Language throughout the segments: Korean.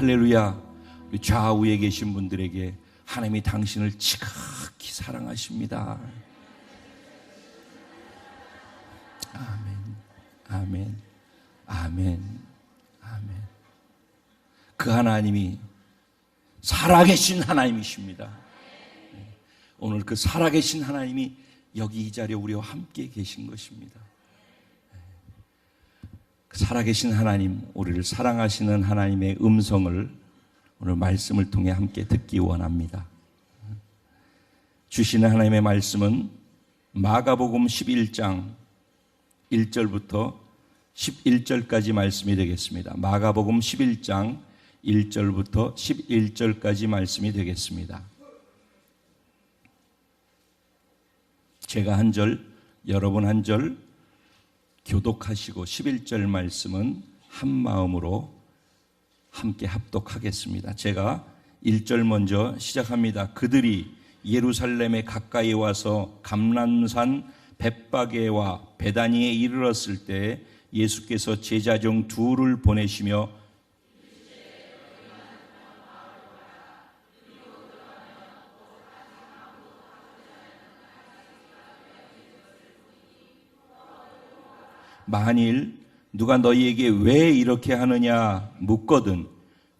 할렐루야. 우리 좌우에 계신 분들에게 하나님이 당신을 지극히 사랑하십니다. 아멘, 아멘, 아멘, 아멘. 그 하나님이 살아계신 하나님이십니다. 오늘 그 살아계신 하나님이 여기 이 자리에 우리와 함께 계신 것입니다. 살아계신 하나님, 우리를 사랑하시는 하나님의 음성을 오늘 말씀을 통해 함께 듣기 원합니다. 주시는 하나님의 말씀은 마가복음 11장 1절부터 11절까지 말씀이 되겠습니다. 마가복음 11장 1절부터 11절까지 말씀이 되겠습니다. 제가 한 절, 여러분 한 절 교독하시고 11절 말씀은 한 마음으로 함께 합독하겠습니다. 제가 1절 먼저 시작합니다. 그들이 예루살렘에 가까이 와서 감람산 벳바게와 베다니에 이르렀을 때 예수께서 제자 중 둘을 보내시며 만일 누가 너희에게 왜 이렇게 하느냐 묻거든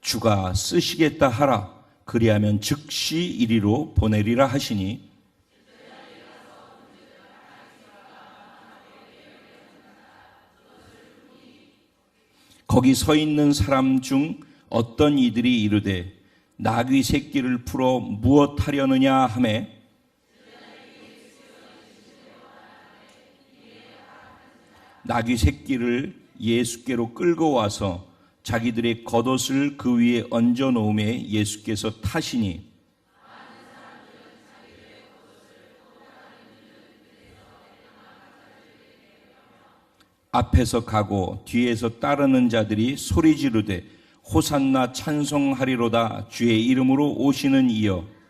주가 쓰시겠다 하라. 그리하면 즉시 이리로 보내리라 하시니 거기 서 있는 사람 중 어떤 이들이 이르되 나귀 새끼를 풀어 무엇하려느냐 하매 나귀 새끼를 예수께로 끌고 와서 자기들의 겉옷을 그 위에 얹어 놓음에 예수께서 타시니 앞에서 가고 뒤에서 따르는 자들이 소리 지르되 호산나 찬송하리로다 주의 이름으로 오시는 이여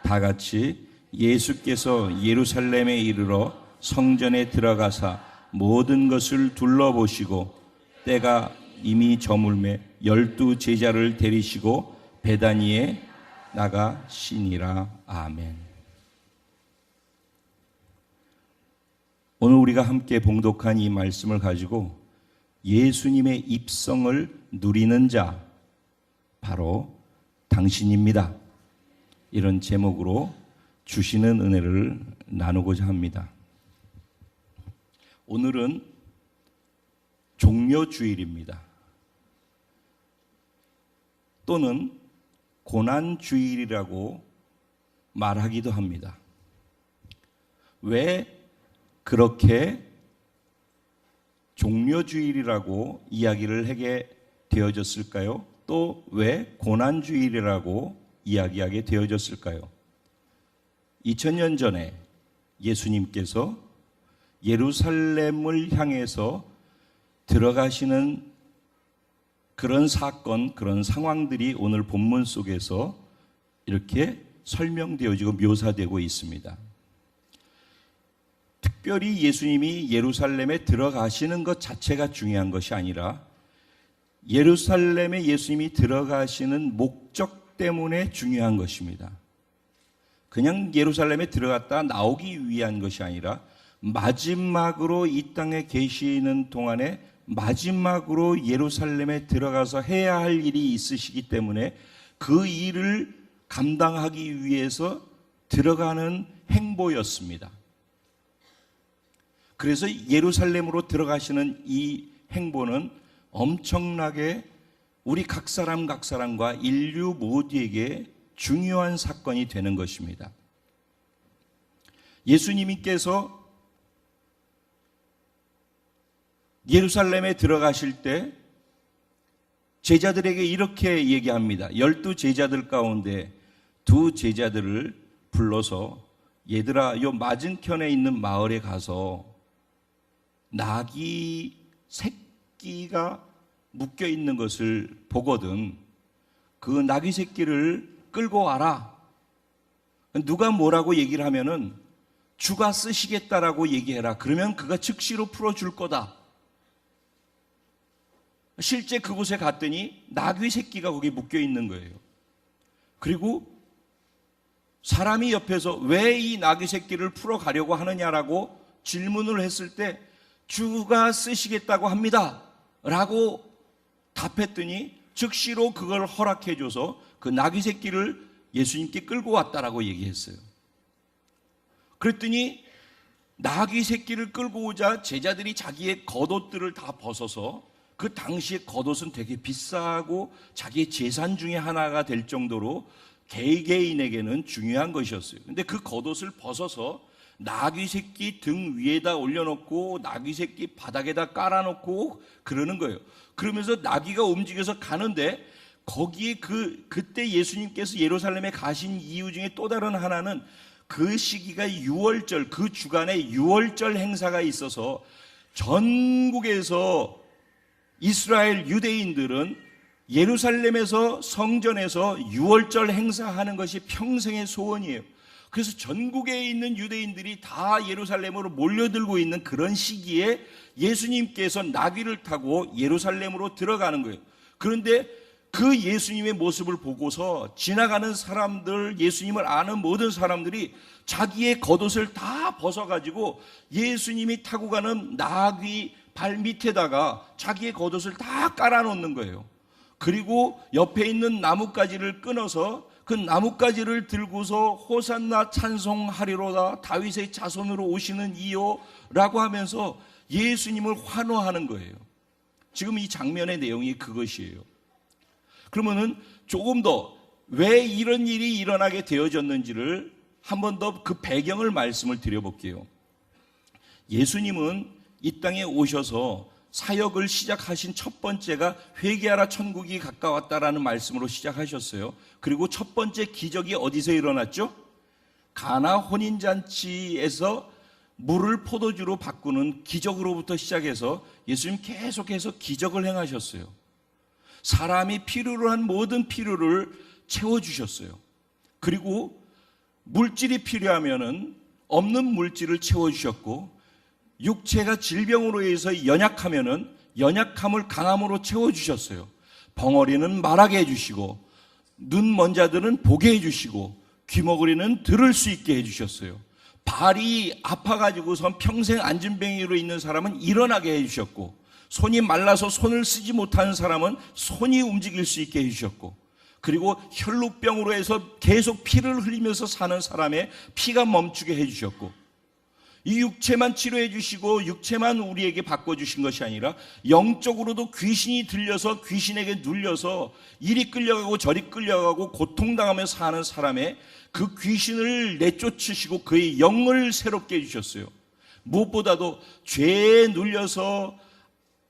다 같이 예수께서 예루살렘에 이르러 성전에 들어가사 모든 것을 둘러보시고 때가 이미 저물매 12 제자를 데리시고 베다니에 나가시니라. 아멘. 오늘 우리가 함께 봉독한 이 말씀을 가지고 예수님의 입성을 누리는 자 바로 당신입니다. 이런 제목으로 주시는 은혜를 나누고자 합니다. 오늘은 종려주일입니다. 또는 고난주일이라고 말하기도 합니다. 왜 그렇게 종려주일이라고 이야기를 하게 되어졌을까요? 또 왜 고난주일이라고 이야기하게 되어졌을까요? 2000년 전에 예수님께서 예루살렘을 향해서 들어가시는 그런 사건, 그런 상황들이 오늘 본문 속에서 이렇게 설명되어지고 묘사되고 있습니다. 특별히 예수님이 예루살렘에 들어가시는 것 자체가 중요한 것이 아니라 예루살렘에 예수님이 들어가시는 목적 때문에 중요한 것입니다. 그냥 예루살렘에 들어갔다 나오기 위한 것이 아니라 마지막으로 이 땅에 계시는 동안에 마지막으로 예루살렘에 들어가서 해야 할 일이 있으시기 때문에 그 일을 감당하기 위해서 들어가는 행보였습니다. 그래서 예루살렘으로 들어가시는 이 행보는 엄청나게 우리 각 사람과 인류 모두에게 중요한 사건이 되는 것입니다. 예수님께서 예루살렘에 들어가실 때 제자들에게 이렇게 얘기합니다. 12 제자들 가운데 2 제자들을 불러서 얘들아 요 맞은편에 있는 마을에 가서 나귀 새끼가 묶여 있는 것을 보거든 그 나귀 새끼를 끌고 와라. 누가 뭐라고 얘기를 하면은 주가 쓰시겠다라고 얘기해라. 그러면 그가 즉시로 풀어줄 거다. 실제 그곳에 갔더니 나귀 새끼가 거기 묶여 있는 거예요. 그리고 사람이 옆에서 왜 이 나귀 새끼를 풀어가려고 하느냐라고 질문을 했을 때 주가 쓰시겠다고 합니다 라고 답했더니 즉시로 그걸 허락해줘서 그 나귀 새끼를 예수님께 끌고 왔다라고 얘기했어요. 그랬더니 나귀 새끼를 끌고 오자 제자들이 자기의 겉옷들을 다 벗어서, 그 당시에 겉옷은 되게 비싸고 자기의 재산 중에 하나가 될 정도로 개개인에게는 중요한 것이었어요. 근데 그 겉옷을 벗어서 나귀 새끼 등 위에다 올려놓고 나귀 새끼 바닥에다 깔아놓고 그러는 거예요. 그러면서 나귀가 움직여서 가는데 거기에 그때 예수님께서 예루살렘에 가신 이유 중에 또 다른 하나는 그 시기가 유월절, 그 주간에 유월절 행사가 있어서 전국에서 이스라엘 유대인들은 예루살렘에서 성전에서 유월절 행사하는 것이 평생의 소원이에요. 그래서 전국에 있는 유대인들이 다 예루살렘으로 몰려들고 있는 그런 시기에 예수님께서 나귀를 타고 예루살렘으로 들어가는 거예요. 그런데 그 예수님의 모습을 보고서 지나가는 사람들, 예수님을 아는 모든 사람들이 자기의 겉옷을 다 벗어가지고 예수님이 타고 가는 나귀 발 밑에다가 자기의 겉옷을 다 깔아놓는 거예요. 그리고 옆에 있는 나뭇가지를 끊어서 그 나뭇가지를 들고서 호산나 찬송하리로다 다윗의 자손으로 오시는 이요 라고 하면서 예수님을 환호하는 거예요. 지금 이 장면의 내용이 그것이에요. 그러면은 조금 더 왜 이런 일이 일어나게 되어졌는지를 한 번 더 그 배경을 말씀을 드려볼게요. 예수님은 이 땅에 오셔서 사역을 시작하신 첫 번째가 회개하라 천국이 가까웠다라는 말씀으로 시작하셨어요. 그리고 첫 번째 기적이 어디서 일어났죠? 가나 혼인잔치에서 물을 포도주로 바꾸는 기적으로부터 시작해서 예수님 계속해서 기적을 행하셨어요. 사람이 필요로 한 모든 필요를 채워주셨어요. 그리고 물질이 필요하면은 없는 물질을 채워주셨고, 육체가 질병으로 인해서 연약하면은 연약함을 강함으로 채워주셨어요. 벙어리는 말하게 해주시고, 눈 먼 자들은 보게 해주시고, 귀머거리는 들을 수 있게 해주셨어요. 발이 아파가지고선 평생 안진뱅이로 있는 사람은 일어나게 해주셨고, 손이 말라서 손을 쓰지 못하는 사람은 손이 움직일 수 있게 해주셨고, 그리고 혈루병으로 해서 계속 피를 흘리면서 사는 사람의 피가 멈추게 해주셨고, 이 육체만 치료해 주시고 육체만 우리에게 바꿔주신 것이 아니라 영적으로도 귀신이 들려서 귀신에게 눌려서 이리 끌려가고 저리 끌려가고 고통당하며 사는 사람의 그 귀신을 내쫓으시고 그의 영을 새롭게 해주셨어요. 무엇보다도 죄에 눌려서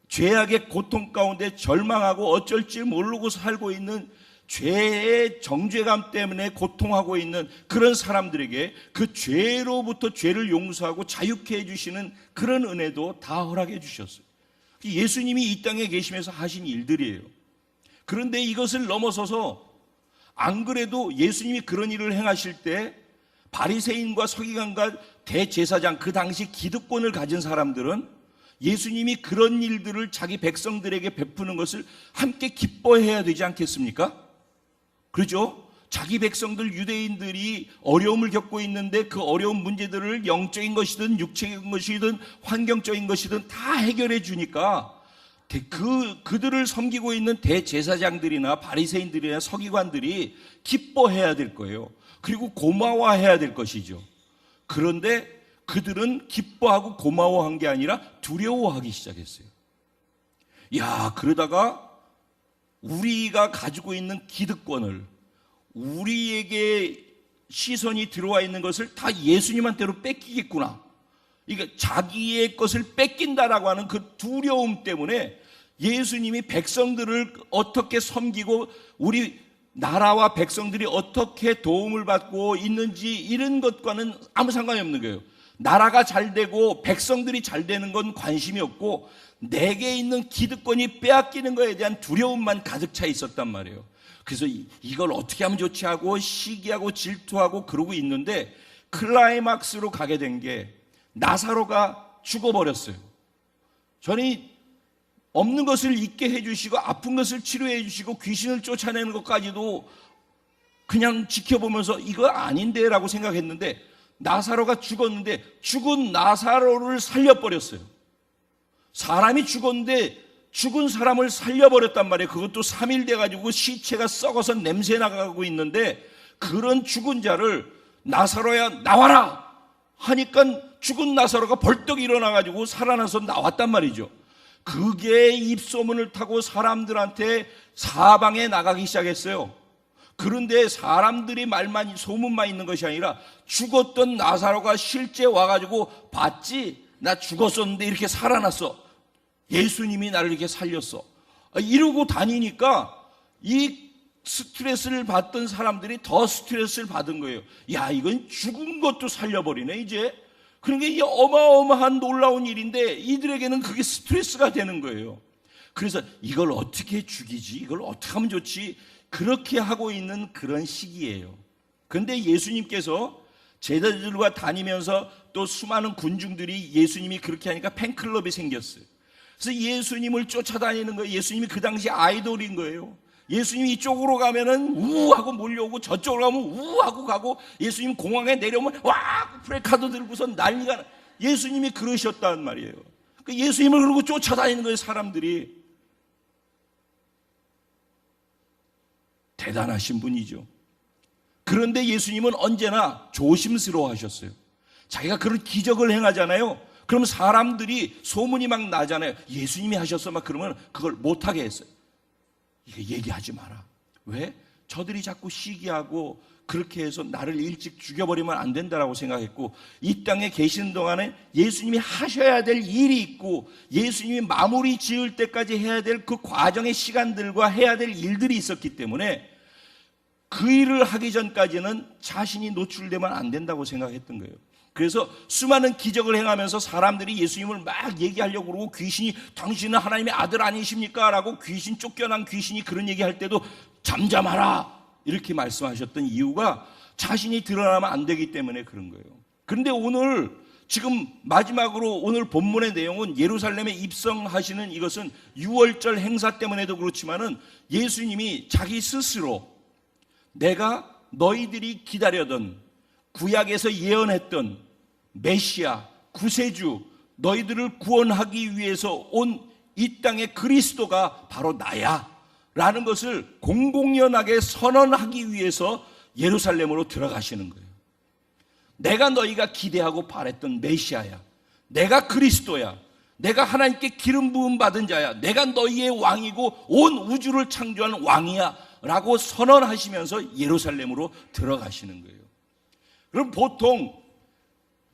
죄악의 고통 가운데 절망하고 어쩔 줄 모르고 살고 있는 죄의 정죄감 때문에 고통하고 있는 그런 사람들에게 그 죄로부터 죄를 용서하고 자유케 해주시는 그런 은혜도 다 허락해 주셨어요. 예수님이 이 땅에 계시면서 하신 일들이에요. 그런데 이것을 넘어서서 안 그래도 예수님이 그런 일을 행하실 때 바리새인과 서기관과 대제사장, 그 당시 기득권을 가진 사람들은 예수님이 그런 일들을 자기 백성들에게 베푸는 것을 함께 기뻐해야 되지 않겠습니까? 그렇죠? 자기 백성들 유대인들이 어려움을 겪고 있는데 그 어려운 문제들을 영적인 것이든 육체적인 것이든 환경적인 것이든 다 해결해 주니까 그들을 섬기고 있는 대제사장들이나 바리새인들이나 서기관들이 기뻐해야 될 거예요. 그리고 고마워해야 될 것이죠. 그런데 그들은 기뻐하고 고마워한 게 아니라 두려워하기 시작했어요. 야, 그러다가 우리가 가지고 있는 기득권을, 우리에게 시선이 들어와 있는 것을 다 예수님한테로 뺏기겠구나. 그러니까 자기의 것을 뺏긴다라고 하는 그 두려움 때문에 예수님이 백성들을 어떻게 섬기고 우리 나라와 백성들이 어떻게 도움을 받고 있는지 이런 것과는 아무 상관이 없는 거예요. 나라가 잘 되고 백성들이 잘 되는 건 관심이 없고 내게 있는 기득권이 빼앗기는 것에 대한 두려움만 가득 차 있었단 말이에요. 그래서 이걸 어떻게 하면 좋지 하고 시기하고 질투하고 그러고 있는데 클라이막스로 가게 된 게 나사로가 죽어버렸어요. 저는 없는 것을 있게 해주시고 아픈 것을 치료해 주시고 귀신을 쫓아내는 것까지도 그냥 지켜보면서 이거 아닌데 라고 생각했는데, 나사로가 죽었는데 죽은 나사로를 살려버렸어요. 사람이 죽었는데 죽은 사람을 살려버렸단 말이에요. 그것도 3일 돼가지고 시체가 썩어서 냄새 나가고 있는데, 그런 죽은 자를 나사로야 나와라 하니까 죽은 나사로가 벌떡 일어나가지고 살아나서 나왔단 말이죠. 그게 입소문을 타고 사람들한테 사방에 나가기 시작했어요. 그런데 사람들이 말만, 소문만 있는 것이 아니라 죽었던 나사로가 실제 와가지고 봤지? 나 죽었었는데 이렇게 살아났어. 예수님이 나를 이렇게 살렸어. 이러고 다니니까 이 스트레스를 받던 사람들이 더 스트레스를 받은 거예요. 야, 이건 죽은 것도 살려버리네 이제. 그러니까 이게 어마어마한 놀라운 일인데 이들에게는 그게 스트레스가 되는 거예요. 그래서 이걸 어떻게 죽이지? 이걸 어떻게 하면 좋지? 그렇게 하고 있는 그런 시기예요. 그런데 예수님께서 제자들과 다니면서 또 수많은 군중들이 예수님이 그렇게 하니까 팬클럽이 생겼어요. 그래서 예수님을 쫓아다니는 거예요. 예수님이 그 당시 아이돌인 거예요. 예수님이 이쪽으로 가면은 우하고 몰려오고 저쪽으로 가면 우하고 가고, 예수님 공항에 내려오면 와 프레카드 들고서 난리가 나. 예수님이 그러셨단 말이에요. 예수님을 그러고 쫓아다니는 거예요, 사람들이. 대단하신 분이죠. 그런데 예수님은 언제나 조심스러워 하셨어요. 자기가 그런 기적을 행하잖아요. 그럼 사람들이 소문이 막 나잖아요. 예수님이 하셨어 막 그러면 그걸 못하게 했어요. 이게 얘기하지 마라. 왜? 저들이 자꾸 시기하고 그렇게 해서 나를 일찍 죽여버리면 안 된다라고 생각했고, 이 땅에 계시는 동안에 예수님이 하셔야 될 일이 있고 예수님이 마무리 지을 때까지 해야 될 그 과정의 시간들과 해야 될 일들이 있었기 때문에 그 일을 하기 전까지는 자신이 노출되면 안 된다고 생각했던 거예요. 그래서 수많은 기적을 행하면서 사람들이 예수님을 막 얘기하려고 그러고, 귀신이 당신은 하나님의 아들 아니십니까? 라고 귀신, 쫓겨난 귀신이 그런 얘기할 때도 잠잠하라 이렇게 말씀하셨던 이유가 자신이 드러나면 안 되기 때문에 그런 거예요. 그런데 오늘 지금 마지막으로 오늘 본문의 내용은 예루살렘에 입성하시는 이것은 유월절 행사 때문에도 그렇지만은 예수님이 자기 스스로 내가 너희들이 기다려던 구약에서 예언했던 메시아, 구세주, 너희들을 구원하기 위해서 온 이 땅의 그리스도가 바로 나야 라는 것을 공공연하게 선언하기 위해서 예루살렘으로 들어가시는 거예요. 내가 너희가 기대하고 바랬던 메시아야, 내가 그리스도야, 내가 하나님께 기름 부음 받은 자야, 내가 너희의 왕이고 온 우주를 창조한 왕이야 라고 선언하시면서 예루살렘으로 들어가시는 거예요. 그럼 보통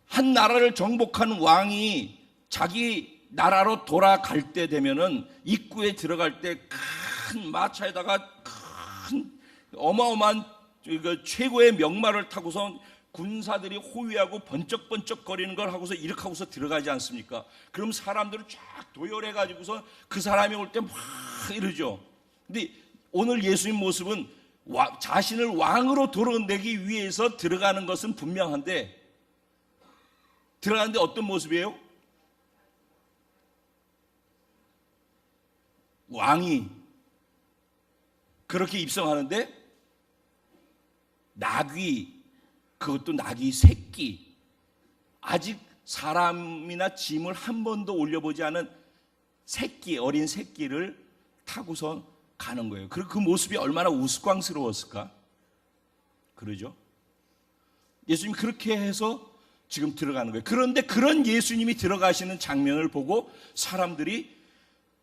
한 나라를 정복한 왕이 자기 나라로 돌아갈 때 되면은 입구에 들어갈 때 큰 마차에다가 큰 어마어마한 최고의 명마를 타고서 군사들이 호위하고 번쩍번쩍 거리는 걸 하고서 이렇게 하고서 들어가지 않습니까? 그럼 사람들을 쫙 도열해 가지고서 그 사람이 올 때 막 이러죠. 근데 오늘 예수님 모습은 자신을 왕으로 드러내기 위해서 들어가는 것은 분명한데, 들어가는데 어떤 모습이에요? 왕이 그렇게 입성하는데 나귀, 그것도 나귀 새끼, 아직 사람이나 짐을 한 번도 올려보지 않은 새끼, 어린 새끼를 타고서 가는 거예요. 그리고 그 모습이 얼마나 우스꽝스러웠을까? 그러죠? 예수님이 그렇게 해서 지금 들어가는 거예요. 그런데 그런 예수님이 들어가시는 장면을 보고 사람들이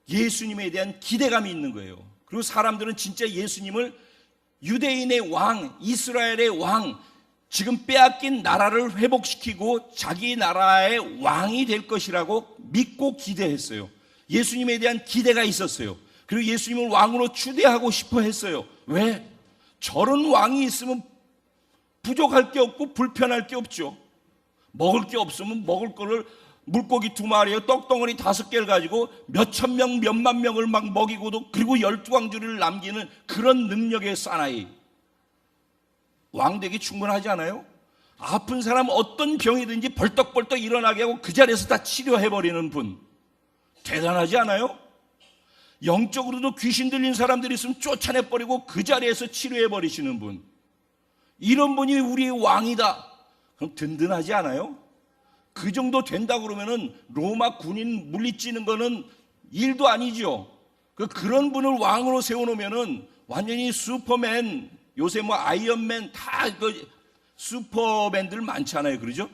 예수님에 대한 기대감이 있는 거예요. 그리고 사람들은 진짜 예수님을 유대인의 왕, 이스라엘의 왕, 지금 빼앗긴 나라를 회복시키고 자기 나라의 왕이 될 것이라고 믿고 기대했어요. 예수님에 대한 기대가 있었어요. 그리고 예수님을 왕으로 추대하고 싶어 했어요. 왜? 저런 왕이 있으면 부족할 게 없고 불편할 게 없죠. 먹을 게 없으면 먹을 거를 물고기 2마리에 떡덩어리 5개를 가지고 몇천 명, 몇만 명을 막 먹이고도, 그리고 12광주리를 남기는 그런 능력의 사나이. 왕되기 충분하지 않아요? 아픈 사람 어떤 병이든지 벌떡벌떡 일어나게 하고 그 자리에서 다 치료해버리는 분. 대단하지 않아요? 영적으로도 귀신 들린 사람들이 있으면 쫓아내버리고 그 자리에서 치료해버리시는 분. 이런 분이 우리의 왕이다. 그럼 든든하지 않아요? 그 정도 된다 그러면은 로마 군인 물리치는 거는 일도 아니죠. 그런 분을 왕으로 세워놓으면은 완전히 슈퍼맨, 요새 뭐 아이언맨 다 슈퍼맨들 많잖아요. 그러죠?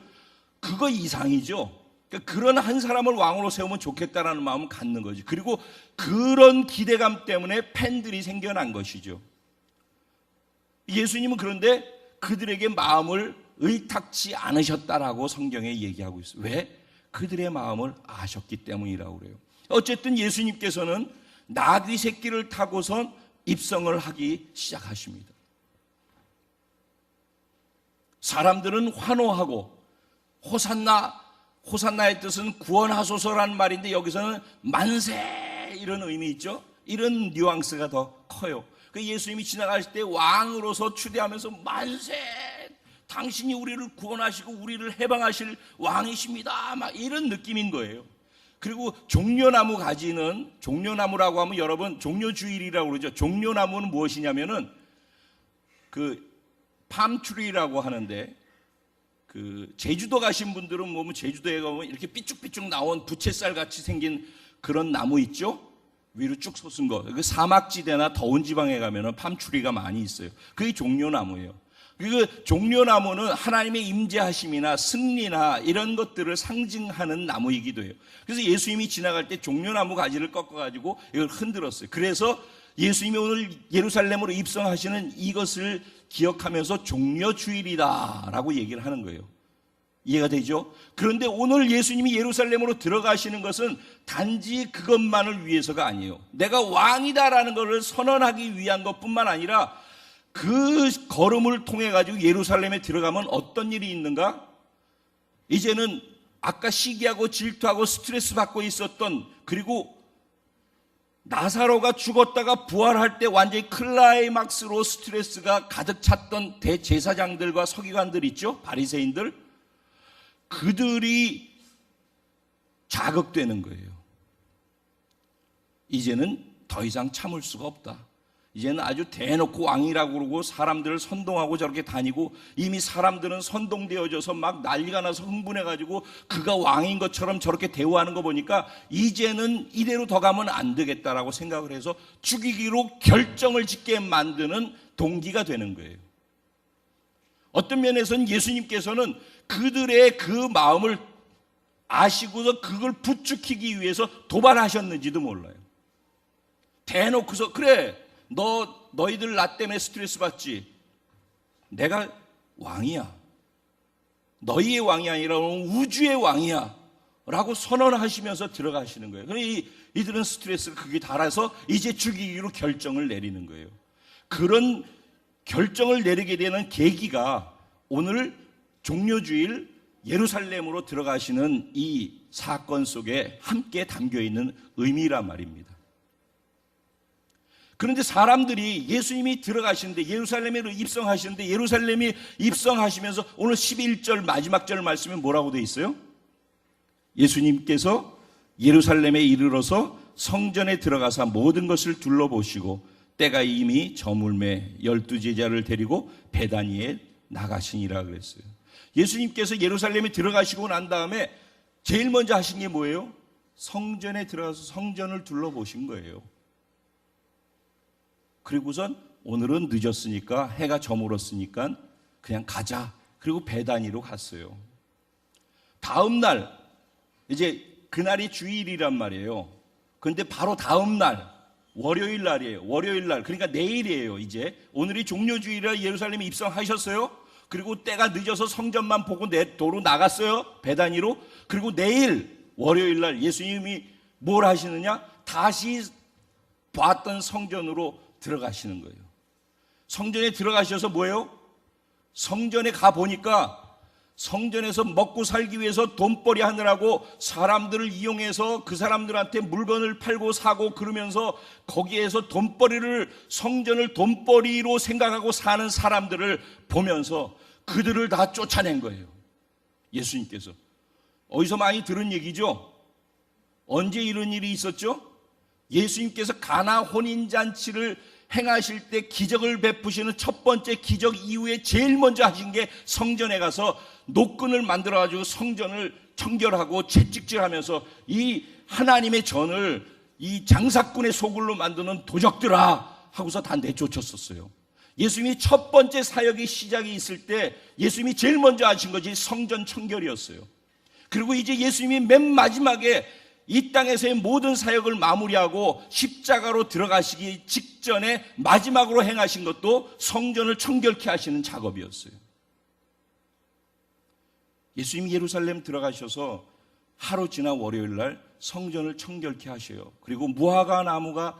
그거 이상이죠. 그런 한 사람을 왕으로 세우면 좋겠다라는 마음을 갖는 거지. 그리고 그런 기대감 때문에 팬들이 생겨난 것이죠. 예수님은 그런데 그들에게 마음을 의탁치 않으셨다라고 성경에 얘기하고 있어요. 왜? 그들의 마음을 아셨기 때문이라고 그래요. 어쨌든 예수님께서는 나귀 새끼를 타고선 입성을 하기 시작하십니다. 사람들은 환호하고 호산나의 뜻은 구원하소서라는 말인데 여기서는 만세 이런 의미 있죠. 이런 뉘앙스가 더 커요. 예수님이 지나가실 때 왕으로서 추대하면서 만세, 당신이 우리를 구원하시고 우리를 해방하실 왕이십니다, 막 이런 느낌인 거예요. 그리고 종려나무 가지는, 종려나무라고 하면 여러분 종려주일이라고 그러죠. 종려나무는 무엇이냐면은 팜트리라고 하는데, 제주도 가신 분들은 보면 제주도에 가면 이렇게 삐쭉삐쭉 나온 부채살 같이 생긴 그런 나무 있죠? 위로 쭉 솟은 거. 사막지대나 더운 지방에 가면은 팜트리가 많이 있어요. 그게 종려나무예요. 그 종려나무는 하나님의 임재하심이나 승리나 이런 것들을 상징하는 나무이기도 해요. 그래서 예수님이 지나갈 때 종려나무 가지를 꺾어가지고 이걸 흔들었어요. 그래서 예수님이 오늘 예루살렘으로 입성하시는 이것을 기억하면서 종려주일이다라고 얘기를 하는 거예요. 이해가 되죠? 그런데 오늘 예수님이 예루살렘으로 들어가시는 것은 단지 그것만을 위해서가 아니에요. 내가 왕이다라는 것을 선언하기 위한 것뿐만 아니라 그 걸음을 통해 가지고 예루살렘에 들어가면 어떤 일이 있는가? 이제는 아까 시기하고 질투하고 스트레스 받고 있었던, 그리고 나사로가 죽었다가 부활할 때 완전히 클라이막스로 스트레스가 가득 찼던 대제사장들과 서기관들 있죠? 바리새인들. 그들이 자극되는 거예요. 이제는 더 이상 참을 수가 없다. 이제는 아주 대놓고 왕이라고 그러고 사람들을 선동하고 저렇게 다니고, 이미 사람들은 선동되어져서 막 난리가 나서 흥분해가지고 그가 왕인 것처럼 저렇게 대우하는 거 보니까 이제는 이대로 더 가면 안 되겠다라고 생각을 해서 죽이기로 결정을 짓게 만드는 동기가 되는 거예요. 어떤 면에서는 예수님께서는 그들의 그 마음을 아시고서 그걸 부추기기 위해서 도발하셨는지도 몰라요. 대놓고서 그래, 너희들 나 때문에 스트레스 받지. 내가 왕이야. 너희의 왕이 아니라 우주의 왕이야 라고 선언하시면서 들어가시는 거예요. 이들은 스트레스가 극에 달아서 이제 죽이기로 결정을 내리는 거예요. 그런 결정을 내리게 되는 계기가 오늘 종려주일 예루살렘으로 들어가시는 이 사건 속에 함께 담겨있는 의미란 말입니다. 그런데 사람들이 예수님이 들어가시는데, 예루살렘으로 입성하시는데, 예루살렘이 입성하시면서 오늘 11절 마지막 절 말씀에 뭐라고 되어 있어요? 예수님께서 예루살렘에 이르러서 성전에 들어가사 모든 것을 둘러보시고 때가 이미 저물매 12제자를 데리고 베다니에 나가시니라 그랬어요. 예수님께서 예루살렘에 들어가시고 난 다음에 제일 먼저 하신 게 뭐예요? 성전에 들어가서 성전을 둘러보신 거예요. 그리고선 오늘은 늦었으니까, 해가 저물었으니까 그냥 가자. 그리고 베다니로 갔어요. 다음 날, 이제 그날이 주일이란 말이에요. 그런데 바로 다음 날, 월요일 날이에요. 월요일 날, 그러니까 내일이에요. 이제 오늘이 종려주일이라 예루살렘에 입성하셨어요. 그리고 때가 늦어서 성전만 보고 도로 나갔어요. 베다니로. 그리고 내일 월요일 날 예수님이 뭘 하시느냐? 다시 봤던 성전으로 들어가시는 거예요. 성전에 들어가셔서 뭐예요? 성전에 가보니까 성전에서 먹고 살기 위해서 돈벌이 하느라고 사람들을 이용해서 그 사람들한테 물건을 팔고 사고 그러면서 거기에서 돈벌이를, 성전을 돈벌이로 생각하고 사는 사람들을 보면서 그들을 다 쫓아낸 거예요. 예수님께서. 어디서 많이 들은 얘기죠? 언제 이런 일이 있었죠? 예수님께서 가나 혼인잔치를 행하실 때 기적을 베푸시는 첫 번째 기적 이후에 제일 먼저 하신 게 성전에 가서 노끈을 만들어가지고 성전을 청결하고 채찍질하면서 이 하나님의 전을 이 장사꾼의 소굴로 만드는 도적들아 하고서 다 내쫓았었어요. 예수님이 첫 번째 사역의 시작이 있을 때 예수님이 제일 먼저 하신 것이 성전 청결이었어요. 그리고 이제 예수님이 맨 마지막에 이 땅에서의 모든 사역을 마무리하고 십자가로 들어가시기 직전에 마지막으로 행하신 것도 성전을 청결케 하시는 작업이었어요. 예수님이 예루살렘 들어가셔서 하루 지나 월요일 날 성전을 청결케 하셔요. 그리고 무화과 나무가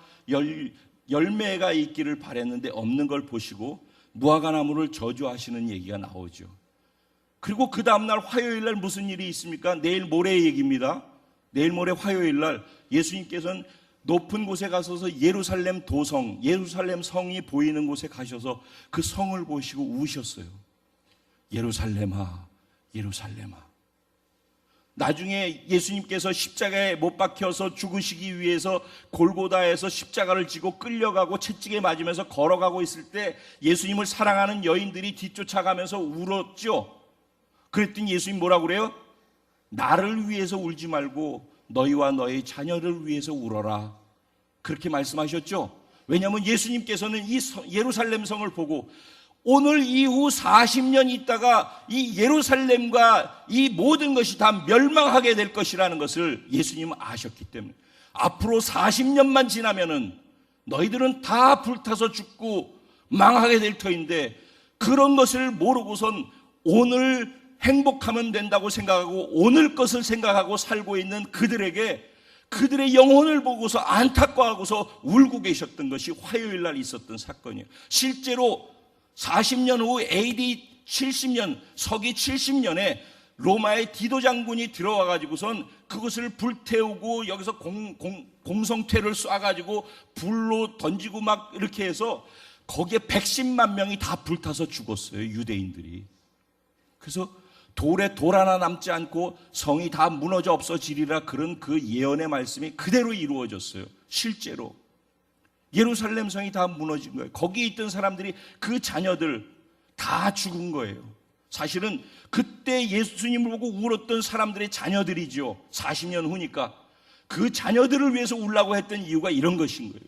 열매가 있기를 바랬는데 없는 걸 보시고 무화과 나무를 저주하시는 얘기가 나오죠. 그리고 그 다음날 화요일 날 무슨 일이 있습니까? 내일 모레의 얘기입니다. 내일 모레 화요일 날 예수님께서는 높은 곳에 가셔서 예루살렘 도성, 예루살렘 성이 보이는 곳에 가셔서 그 성을 보시고 우셨어요. 예루살렘아, 예루살렘아. 나중에 예수님께서 십자가에 못 박혀서 죽으시기 위해서 골고다에서 십자가를 지고 끌려가고 채찍에 맞으면서 걸어가고 있을 때 예수님을 사랑하는 여인들이 뒤쫓아가면서 울었죠. 그랬더니 예수님 뭐라고 그래요? 나를 위해서 울지 말고 너희와 너희 자녀를 위해서 울어라. 그렇게 말씀하셨죠. 왜냐하면 예수님께서는 이 예루살렘 성을 보고 오늘 이후 40년 있다가 이 예루살렘과 이 모든 것이 다 멸망하게 될 것이라는 것을 예수님은 아셨기 때문에 앞으로 40년만 지나면은 너희들은 다 불타서 죽고 망하게 될 터인데 그런 것을 모르고선 오늘 행복하면 된다고 생각하고 오늘 것을 생각하고 살고 있는 그들에게 그들의 영혼을 보고서 안타까워하고서 울고 계셨던 것이 화요일 날 있었던 사건이에요. 실제로 40년 후 AD 70년, 서기 70년에 로마의 디도 장군이 들어와 가지고선 그것을 불태우고 여기서 공성퇴를 쏴가지고 불로 던지고 막 이렇게 해서 거기에 110만 명이 다 불타서 죽었어요. 유대인들이. 그래서 돌에 돌 하나 남지 않고 성이 다 무너져 없어지리라 그런 그 예언의 말씀이 그대로 이루어졌어요. 실제로 예루살렘 성이 다 무너진 거예요. 거기에 있던 사람들이 그 자녀들 다 죽은 거예요. 사실은 그때 예수님을 보고 울었던 사람들의 자녀들이죠. 40년 후니까 그 자녀들을 위해서 울라고 했던 이유가 이런 것인 거예요.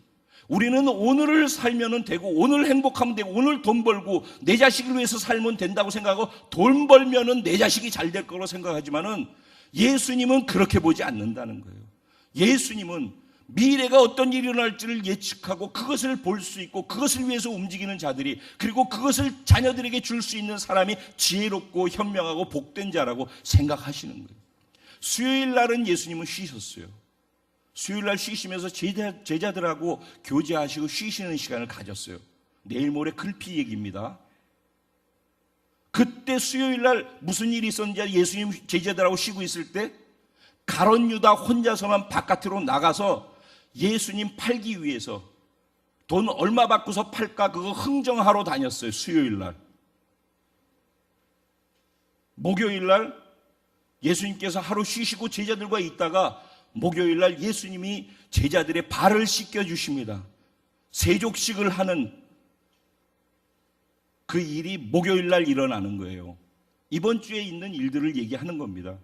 우리는 오늘을 살면 되고 오늘 행복하면 되고 오늘 돈 벌고 내 자식을 위해서 살면 된다고 생각하고 돈 벌면은 내 자식이 잘 될 거라고 생각하지만은 예수님은 그렇게 보지 않는다는 거예요. 예수님은 미래가 어떤 일이 일어날지를 예측하고 그것을 볼 수 있고 그것을 위해서 움직이는 자들이 그리고 그것을 자녀들에게 줄 수 있는 사람이 지혜롭고 현명하고 복된 자라고 생각하시는 거예요. 수요일 날은 예수님은 쉬셨어요. 수요일 날 쉬시면서 제자들하고 교제하시고 쉬시는 시간을 가졌어요. 내일 모레 글피 얘기입니다. 그때 수요일 날 무슨 일이 있었는지 예수님 제자들하고 쉬고 있을 때 가룟 유다 혼자서만 바깥으로 나가서 예수님 팔기 위해서 돈 얼마 받고서 팔까 그거 흥정하러 다녔어요. 수요일 날. 목요일 날 예수님께서 하루 쉬시고 제자들과 있다가 목요일 날 예수님이 제자들의 발을 씻겨 주십니다. 세족식을 하는 그 일이 목요일 날 일어나는 거예요. 이번 주에 있는 일들을 얘기하는 겁니다.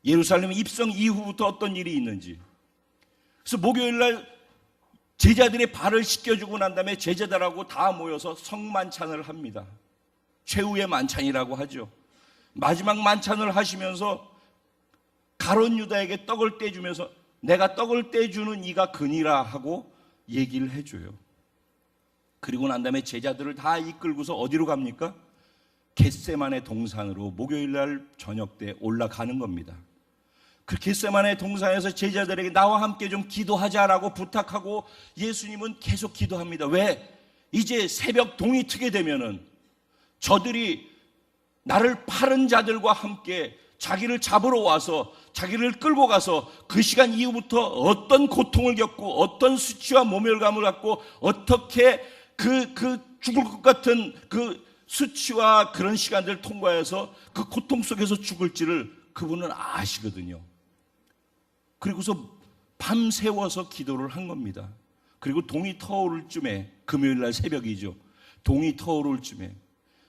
예루살렘 입성 이후부터 어떤 일이 있는지. 그래서 목요일 날 제자들의 발을 씻겨주고 난 다음에 제자들하고 다 모여서 성만찬을 합니다. 최후의 만찬이라고 하죠. 마지막 만찬을 하시면서 가룟 유다에게 떡을 떼주면서 내가 떡을 떼주는 이가 그니라 하고 얘기를 해줘요. 그리고 난 다음에 제자들을 다 이끌고서 어디로 갑니까? 겟세마네 동산으로 목요일 날 저녁 때 올라가는 겁니다. 그 겟세마네 동산에서 제자들에게 나와 함께 좀 기도하자라고 부탁하고 예수님은 계속 기도합니다. 왜? 이제 새벽 동이 트게 되면은 저들이 나를 파는 자들과 함께 자기를 잡으러 와서 자기를 끌고 가서 그 시간 이후부터 어떤 고통을 겪고 어떤 수치와 모멸감을 갖고 어떻게 그 죽을 것 같은 그 수치와 그런 시간들을 통과해서 그 고통 속에서 죽을지를 그분은 아시거든요. 그리고서 밤새워서 기도를 한 겁니다. 그리고 동이 터오를 쯤에, 금요일날 새벽이죠. 동이 터오를 쯤에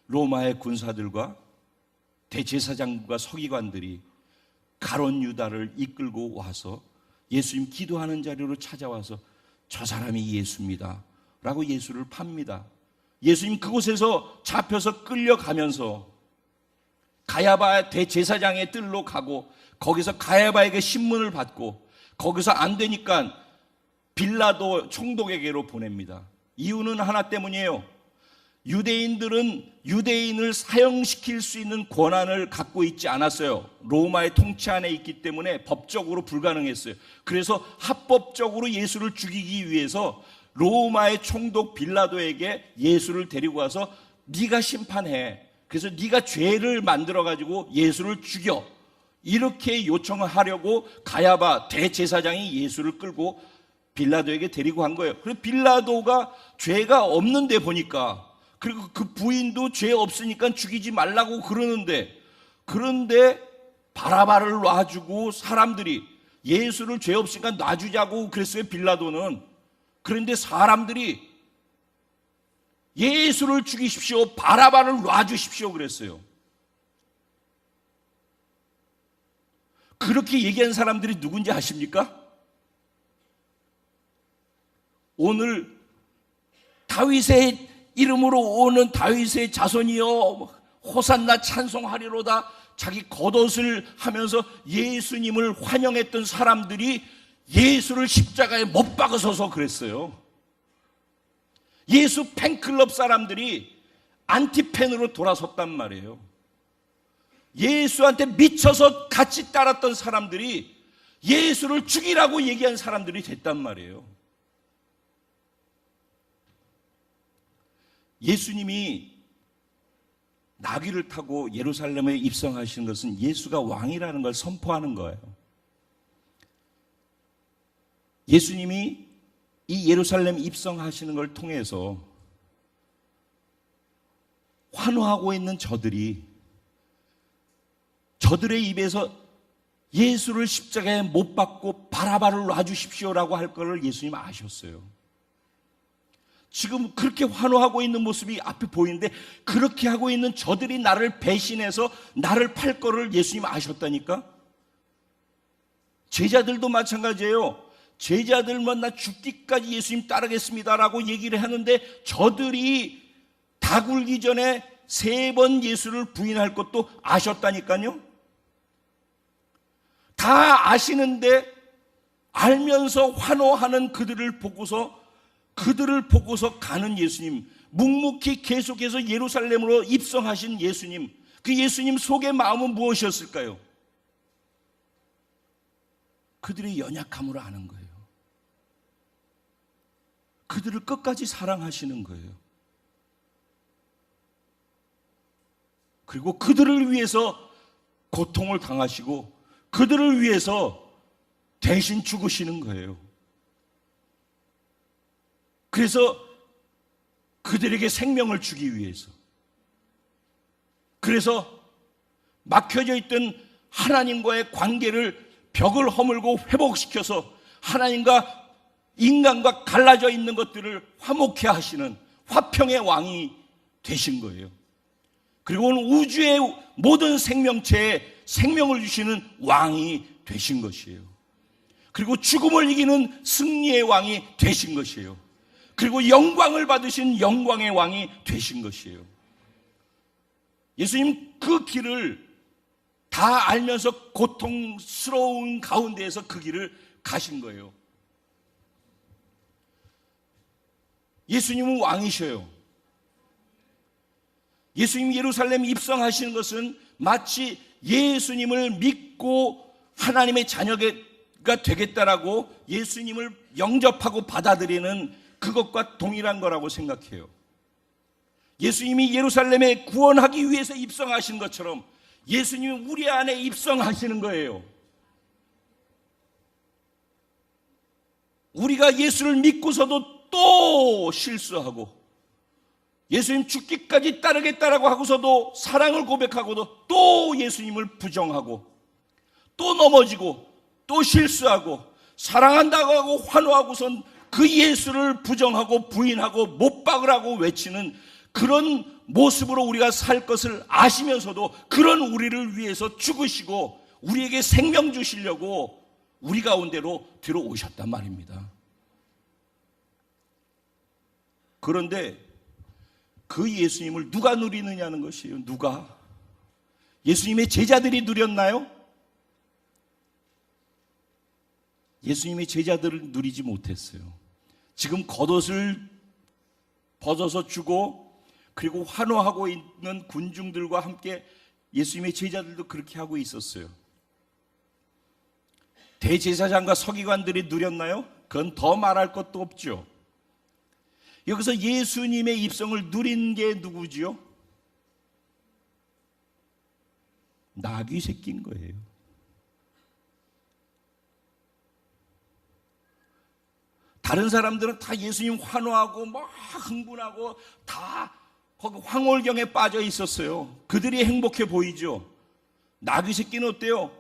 로마의 군사들과 대제사장과 서기관들이 가룟 유다를 이끌고 와서 예수님 기도하는 자리로 찾아와서 저 사람이 예수입니다 라고 예수를 팝니다. 예수님 그곳에서 잡혀서 끌려가면서 가야바 대제사장의 뜰로 가고 거기서 가야바에게 신문을 받고 거기서 안 되니까 빌라도 총독에게로 보냅니다. 이유는 하나 때문이에요. 유대인들은 유대인을 사형시킬 수 있는 권한을 갖고 있지 않았어요. 로마의 통치 안에 있기 때문에 법적으로 불가능했어요. 그래서 합법적으로 예수를 죽이기 위해서 로마의 총독 빌라도에게 예수를 데리고 와서 네가 심판해. 그래서 네가 죄를 만들어가지고 예수를 죽여. 이렇게 요청을 하려고 가야바 대제사장이 예수를 끌고 빌라도에게 데리고 간 거예요. 그래서 빌라도가 죄가 없는데 보니까, 그리고 그 부인도 죄 없으니까 죽이지 말라고 그러는데, 그런데 바라바를 놔주고 사람들이 예수를 죄 없으니까 놔주자고 그랬어요, 빌라도는. 그런데 사람들이 예수를 죽이십시오, 바라바를 놔주십시오 그랬어요. 그렇게 얘기한 사람들이 누군지 아십니까? 오늘 다윗의 이름으로 오는 다윗의 자손이여 호산나 찬송하리로다, 자기 겉옷을 하면서 예수님을 환영했던 사람들이 예수를 십자가에 못 박아서서 그랬어요. 예수 팬클럽 사람들이 안티팬으로 돌아섰단 말이에요. 예수한테 미쳐서 같이 따랐던 사람들이 예수를 죽이라고 얘기한 사람들이 됐단 말이에요. 예수님이 나귀를 타고 예루살렘에 입성하신 것은 예수가 왕이라는 걸 선포하는 거예요. 예수님이 이 예루살렘 입성하시는 걸 통해서 환호하고 있는 저들의 입에서 예수를 십자가에 못 박고 바라바를 놔주십시오라고 할 거를 예수님 아셨어요. 지금 그렇게 환호하고 있는 모습이 앞에 보이는데, 그렇게 하고 있는 저들이 나를 배신해서 나를 팔 거를 예수님 아셨다니까. 제자들도 마찬가지예요. 제자들만 나 죽기까지 예수님 따르겠습니다라고 얘기를 하는데, 저들이 다 굴기 전에 3번 예수를 부인할 것도 아셨다니까요. 다 아시는데 알면서 환호하는 그들을 보고서 가는 예수님, 묵묵히 계속해서 예루살렘으로 입성하신 예수님, 그 예수님 속의 마음은 무엇이었을까요? 그들의 연약함을 아는 거예요. 그들을 끝까지 사랑하시는 거예요. 그리고 그들을 위해서 고통을 당하시고 그들을 위해서 대신 죽으시는 거예요. 그래서 그들에게 생명을 주기 위해서, 그래서 막혀져 있던 하나님과의 관계를 벽을 허물고 회복시켜서 하나님과 인간과 갈라져 있는 것들을 화목케 하시는 화평의 왕이 되신 거예요. 그리고 오늘 우주의 모든 생명체에 생명을 주시는 왕이 되신 것이에요. 그리고 죽음을 이기는 승리의 왕이 되신 것이에요. 그리고 영광을 받으신 영광의 왕이 되신 것이에요. 예수님 그 길을 다 알면서 고통스러운 가운데에서 그 길을 가신 거예요. 예수님은 왕이셔요. 예수님이 예루살렘 입성하시는 것은 마치 예수님을 믿고 하나님의 자녀가 되겠다라고 예수님을 영접하고 받아들이는 그것과 동일한 거라고 생각해요. 예수님이 예루살렘에 구원하기 위해서 입성하신 것처럼 예수님이 우리 안에 입성하시는 거예요. 우리가 예수를 믿고서도 또 실수하고 예수님 죽기까지 따르겠다라고 하고서도 사랑을 고백하고도 또 예수님을 부정하고 또 넘어지고 또 실수하고 사랑한다고 하고 환호하고선 그 예수를 부정하고 부인하고 못 박으라고 외치는 그런 모습으로 우리가 살 것을 아시면서도 그런 우리를 위해서 죽으시고 우리에게 생명 주시려고 우리 가운데로 들어오셨단 말입니다. 그런데 그 예수님을 누가 누리느냐는 것이에요. 누가? 예수님의 제자들이 누렸나요? 예수님의 제자들을 누리지 못했어요. 지금 겉옷을 벗어서 주고 그리고 환호하고 있는 군중들과 함께 예수님의 제자들도 그렇게 하고 있었어요. 대제사장과 서기관들이 누렸나요? 그건 더 말할 것도 없죠. 여기서 예수님의 입성을 누린 게 누구지요? 나귀 새끼인 거예요. 다른 사람들은 다 예수님 환호하고 막 흥분하고 다 거기 황홀경에 빠져 있었어요. 그들이 행복해 보이죠. 나귀 새끼는 어때요?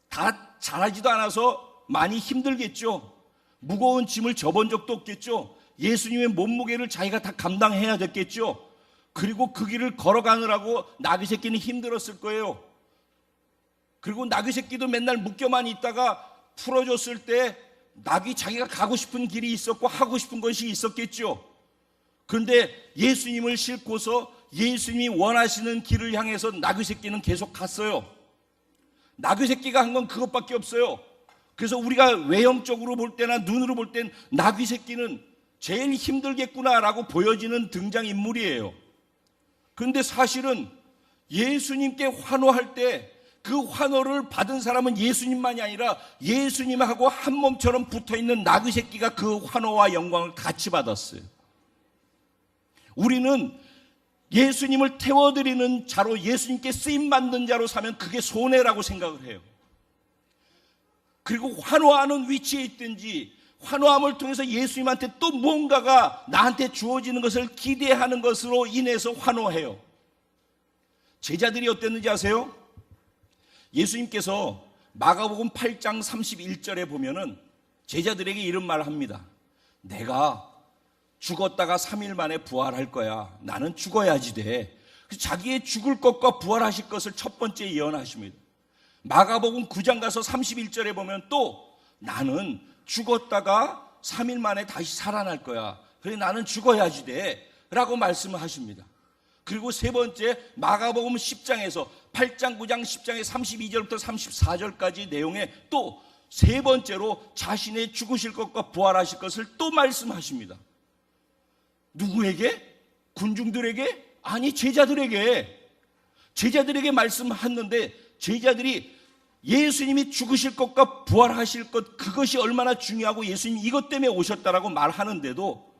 다 잘하지도 않아서 많이 힘들겠죠. 무거운 짐을 져본 적도 없겠죠. 예수님의 몸무게를 자기가 다 감당해야 됐겠죠. 그리고 그 길을 걸어가느라고 나귀 새끼는 힘들었을 거예요. 그리고 나귀 새끼도 맨날 묶여만 있다가 풀어줬을 때 나귀 자기가 가고 싶은 길이 있었고 하고 싶은 것이 있었겠죠. 그런데 예수님을 싣고서 예수님이 원하시는 길을 향해서 나귀 새끼는 계속 갔어요. 나귀 새끼가 한 건 그것밖에 없어요. 그래서 우리가 외형적으로 볼 때나 눈으로 볼 땐 나귀 새끼는 제일 힘들겠구나라고 보여지는 등장인물이에요. 그런데 사실은 예수님께 환호할 때 그 환호를 받은 사람은 예수님만이 아니라 예수님하고 한 몸처럼 붙어있는 나귀 새끼가 그 환호와 영광을 같이 받았어요. 우리는 예수님을 태워드리는 자로, 예수님께 쓰임받는 자로 사면 그게 손해라고 생각을 해요. 그리고 환호하는 위치에 있든지 환호함을 통해서 예수님한테 또 무언가가 나한테 주어지는 것을 기대하는 것으로 인해서 환호해요. 제자들이 어땠는지 아세요? 예수님께서 마가복음 8장 31절에 보면은 제자들에게 이런 말을 합니다. 내가 죽었다가 3일 만에 부활할 거야. 나는 죽어야지 돼. 자기의 죽을 것과 부활하실 것을 첫 번째 예언하십니다. 마가복음 9장 가서 31절에 보면 또 나는 죽었다가 3일 만에 다시 살아날 거야. 그래 나는 죽어야지 돼 라고 말씀을 하십니다. 그리고 세 번째 마가복음 10장에서 8장 9장 10장의 32절부터 34절까지 내용에 또 세 번째로 자신의 죽으실 것과 부활하실 것을 또 말씀하십니다. 누구에게? 군중들에게? 아니 제자들에게 말씀하는데 제자들이 예수님이 죽으실 것과 부활하실 것 그것이 얼마나 중요하고 예수님이 이것 때문에 오셨다라고 말하는데도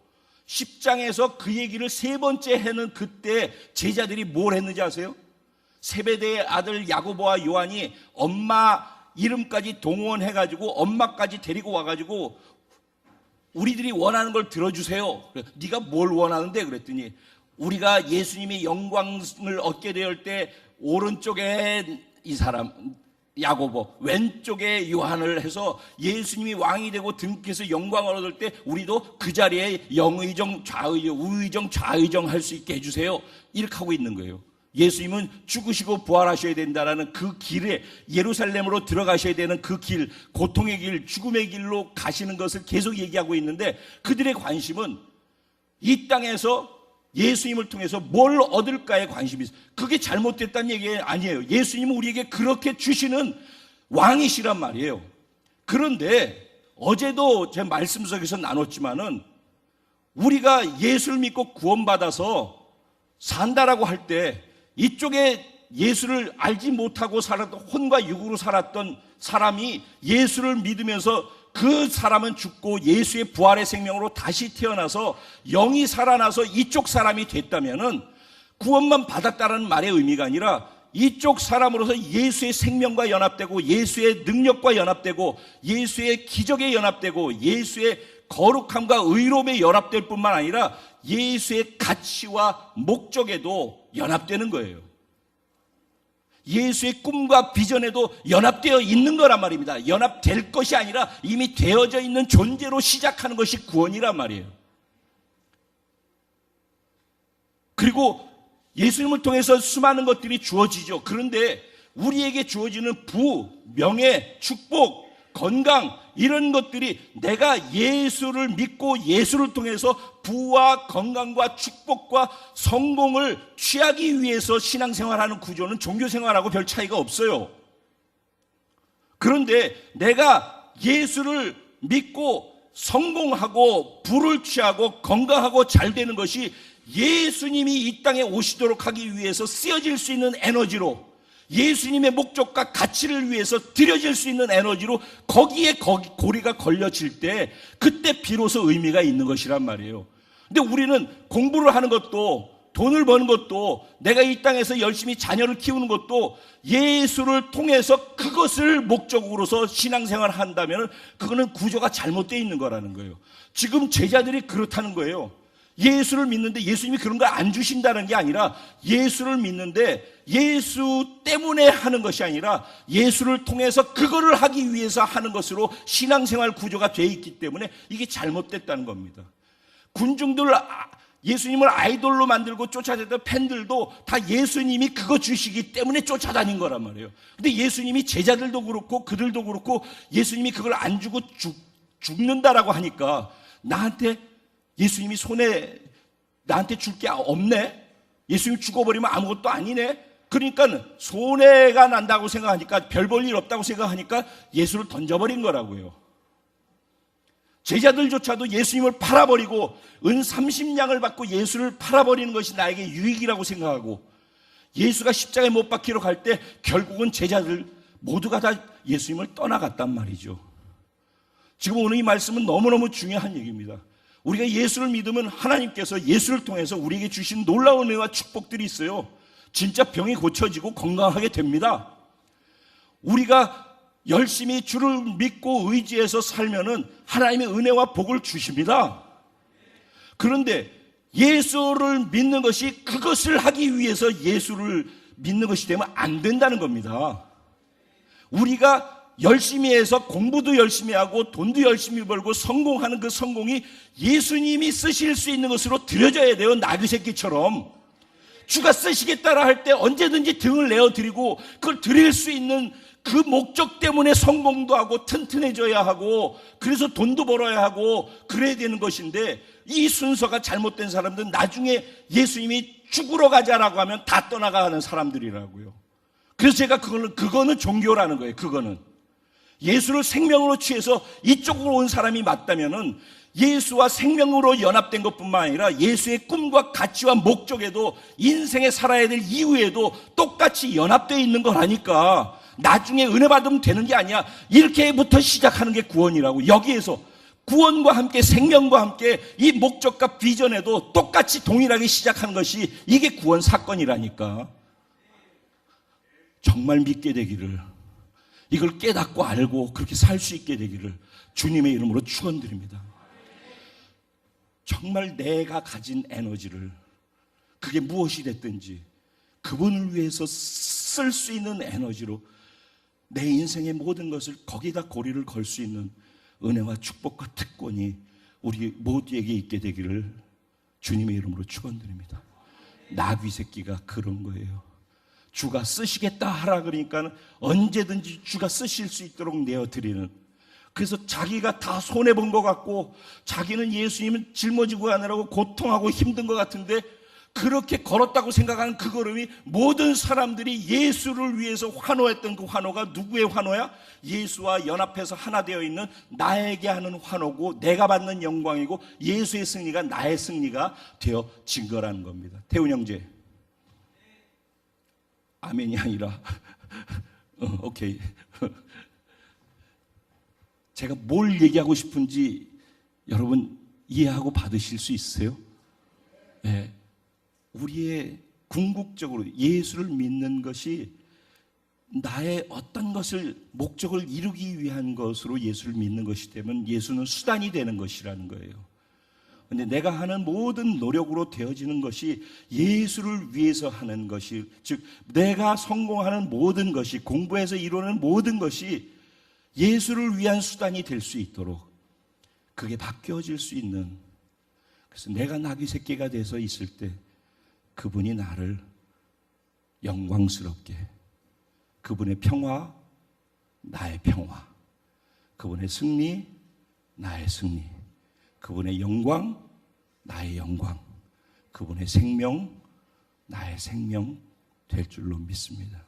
10장에서 그 얘기를 세 번째 해는 그때 제자들이 뭘 했는지 아세요? 세베대의 아들 야고보와 요한이 엄마 이름까지 동원해가지고 엄마까지 데리고 와가지고 우리들이 원하는 걸 들어주세요. 네가 뭘 원하는데? 그랬더니 우리가 예수님의 영광을 얻게 될 때 오른쪽에 이 사람 야고보, 왼쪽에 요한을 해서 예수님이 왕이 되고 등께서 영광을 얻을 때 우리도 그 자리에 영의정, 좌의정, 우의정, 좌의정 할 수 있게 해주세요. 이렇게 하고 있는 거예요. 예수님은 죽으시고 부활하셔야 된다라는 그 길에 예루살렘으로 들어가셔야 되는 그 길, 고통의 길, 죽음의 길로 가시는 것을 계속 얘기하고 있는데 그들의 관심은 이 땅에서 예수님을 통해서 뭘 얻을까에 관심이 있어요. 그게 잘못됐다는 얘기 아니에요. 예수님은 우리에게 그렇게 주시는 왕이시란 말이에요. 그런데 어제도 제 말씀 속에서 나눴지만은 우리가 예수를 믿고 구원받아서 산다라고 할 때 이쪽에 예수를 알지 못하고 살았던 혼과 육으로 살았던 사람이 예수를 믿으면서 그 사람은 죽고 예수의 부활의 생명으로 다시 태어나서 영이 살아나서 이쪽 사람이 됐다면은 구원만 받았다는 말의 의미가 아니라 이쪽 사람으로서 예수의 생명과 연합되고 예수의 능력과 연합되고 예수의 기적에 연합되고 예수의 거룩함과 의로움에 연합될 뿐만 아니라 예수의 가치와 목적에도 연합되는 거예요. 예수의 꿈과 비전에도 연합되어 있는 거란 말입니다. 연합될 것이 아니라 이미 되어져 있는 존재로 시작하는 것이 구원이란 말이에요. 그리고 예수님을 통해서 수많은 것들이 주어지죠. 그런데 우리에게 주어지는 부, 명예, 축복, 건강 이런 것들이 내가 예수를 믿고 예수를 통해서 부와 건강과 축복과 성공을 취하기 위해서 신앙생활하는 구조는 종교생활하고 별 차이가 없어요. 그런데 내가 예수를 믿고 성공하고 부를 취하고 건강하고 잘 되는 것이 예수님이 이 땅에 오시도록 하기 위해서 쓰여질 수 있는 에너지로, 예수님의 목적과 가치를 위해서 들여질 수 있는 에너지로 거기에 고리가 걸려질 때 그때 비로소 의미가 있는 것이란 말이에요. 근데 우리는 공부를 하는 것도 돈을 버는 것도 내가 이 땅에서 열심히 자녀를 키우는 것도 예수를 통해서 그것을 목적으로서 신앙생활을 한다면 그거는 구조가 잘못되어 있는 거라는 거예요. 지금 제자들이 그렇다는 거예요. 예수를 믿는데 예수님이 그런 걸 안 주신다는 게 아니라 예수를 믿는데 예수 때문에 하는 것이 아니라 예수를 통해서 그거를 하기 위해서 하는 것으로 신앙생활 구조가 되어 있기 때문에 이게 잘못됐다는 겁니다. 군중들 예수님을 아이돌로 만들고 쫓아다녔던 팬들도 다 예수님이 그거 주시기 때문에 쫓아다닌 거란 말이에요. 근데 예수님이 제자들도 그렇고 그들도 그렇고 예수님이 그걸 안 주고 죽는다라고 하니까 나한테 예수님이 손에 나한테 줄 게 없네? 예수님이 죽어버리면 아무것도 아니네? 그러니까 손해가 난다고 생각하니까 별 볼 일 없다고 생각하니까 예수를 던져버린 거라고요. 제자들조차도 예수님을 팔아버리고 은 30냥을 받고 예수를 팔아버리는 것이 나에게 유익이라고 생각하고 예수가 십자가에 못 박히러 갈 때 결국은 제자들 모두가 다 예수님을 떠나갔단 말이죠. 지금 오늘 이 말씀은 너무너무 중요한 얘기입니다. 우리가 예수를 믿으면 하나님께서 예수를 통해서 우리에게 주신 놀라운 은혜와 축복들이 있어요. 진짜 병이 고쳐지고 건강하게 됩니다. 우리가 열심히 주를 믿고 의지해서 살면은 하나님의 은혜와 복을 주십니다. 그런데 예수를 믿는 것이 그것을 하기 위해서 예수를 믿는 것이 되면 안 된다는 겁니다. 우리가 열심히 해서 공부도 열심히 하고 돈도 열심히 벌고 성공하는 그 성공이 예수님이 쓰실 수 있는 것으로 드려져야 돼요. 나귀 새끼처럼. 주가 쓰시겠다라 할 때 언제든지 등을 내어드리고 그걸 드릴 수 있는 그 목적 때문에 성공도 하고 튼튼해져야 하고 그래서 돈도 벌어야 하고 그래야 되는 것인데 이 순서가 잘못된 사람들은 나중에 예수님이 죽으러 가자라고 하면 다 떠나가는 사람들이라고요. 그래서 제가 그거는 종교라는 거예요. 그거는. 예수를 생명으로 취해서 이쪽으로 온 사람이 맞다면은 예수와 생명으로 연합된 것뿐만 아니라 예수의 꿈과 가치와 목적에도 인생에 살아야 될 이유에도 똑같이 연합되어 있는 거라니까 나중에 은혜 받으면 되는 게 아니야. 이렇게부터 시작하는 게 구원이라고. 여기에서 구원과 함께 생명과 함께 이 목적과 비전에도 똑같이 동일하게 시작하는 것이 이게 구원 사건이라니까. 정말 믿게 되기를, 이걸 깨닫고 알고 그렇게 살 수 있게 되기를 주님의 이름으로 축원드립니다. 정말 내가 가진 에너지를 그게 무엇이 됐든지 그분을 위해서 쓸 수 있는 에너지로 내 인생의 모든 것을 거기다 고리를 걸 수 있는 은혜와 축복과 특권이 우리 모두에게 있게 되기를 주님의 이름으로 축원드립니다. 나귀 새끼가 그런 거예요. 주가 쓰시겠다 하라 그러니까 언제든지 주가 쓰실 수 있도록 내어드리는, 그래서 자기가 다 손해본 것 같고 자기는 예수님은 짊어지고 가느라고 고통하고 힘든 것 같은데 그렇게 걸었다고 생각하는 그 걸음이 모든 사람들이 예수를 위해서 환호했던 그 환호가 누구의 환호야? 예수와 연합해서 하나 되어 있는 나에게 하는 환호고 내가 받는 영광이고 예수의 승리가 나의 승리가 되어진 거라는 겁니다. 태훈 형제, 아멘이 아니라 오케이. 제가 뭘 얘기하고 싶은지 여러분 이해하고 받으실 수 있어요? 네. 우리의 궁극적으로 예수를 믿는 것이 나의 어떤 것을 목적을 이루기 위한 것으로 예수를 믿는 것이 되면 예수는 수단이 되는 것이라는 거예요. 근데 내가 하는 모든 노력으로 되어지는 것이 예수를 위해서 하는 것이, 즉 내가 성공하는 모든 것이, 공부해서 이루는 모든 것이 예수를 위한 수단이 될 수 있도록 그게 바뀌어질 수 있는, 그래서 내가 나귀 새끼가 돼서 있을 때 그분이 나를 영광스럽게, 그분의 평화, 나의 평화, 그분의 승리, 나의 승리, 그분의 영광, 나의 영광, 그분의 생명, 나의 생명 될 줄로 믿습니다.